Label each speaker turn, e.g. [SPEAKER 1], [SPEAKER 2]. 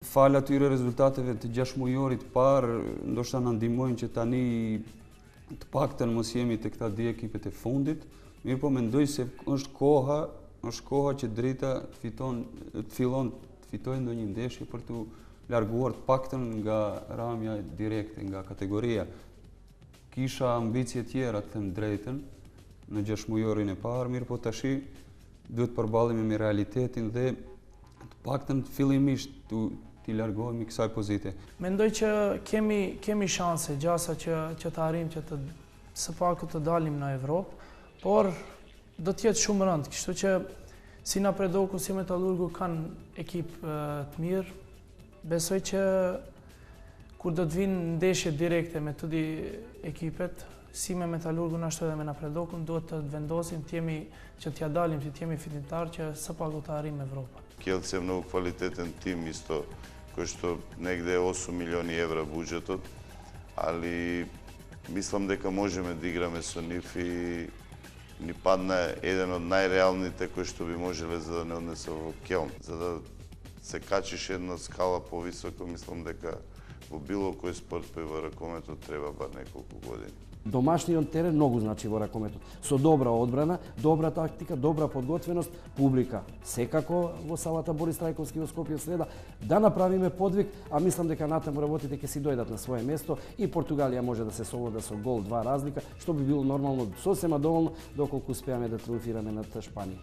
[SPEAKER 1] Falë atyre rezultateve të 6 mujorit parë, ndoshta na ndihmojnë që tani të paktën mos jemi te këta dy ekipet e fundit. Mirë po mendoj se është koha që Drita të fillon të fitojë ndonjë ndeshje për të larguar të paktën nga ramja direkte, nga kategoria. Kisha ambicie tjera, të them drejtën, në 6 mujorin e parë, mirë po tashi duhet përballemi me realitetin dhe të paktën fillimisht t'i largohemi kësaj pozite.
[SPEAKER 2] Mendoj që kemi shanse gjasa që të arrijmë që së paku të dalim në Evropë, por do të jetë shumë rënd, kështu që si na Predoku, si Metallurgu kanë ekip të mirë. Besoj që kur do të vinë ndeshje direkte me të dy ekipet, si me Metallurgun ashtu edhe me na Predokun, duhet të vendosim që t'ja dalim, që t'jemi fitimtar që së paku të arrijmë Evropën.
[SPEAKER 3] Kielce je mnogo kvalitetan tim isto, koji što negde 8 milioni evra budžetot, ali mislim дека можеме да играме со нив и ни падна еден од најреалните кои што би можеле за да не однесе во Келн. За да се качиш една скала повисоко, мислам дека во било кој спорт, па и во ракометот треба бар неколку години.
[SPEAKER 4] Домашниот терен многу значи во ракометот. Со добра одбрана, добра тактика, добра подготвеност, публика. Секако во салата Борис Трајковски во Скопје следа да направиме подвиг, а мислам дека натаму работите ќе си дојдат на свое место и Португалија може да се совлада со гол 2 разлика, што би било нормално сосема доволно доколку успеаме да триумфираме над Шпанија.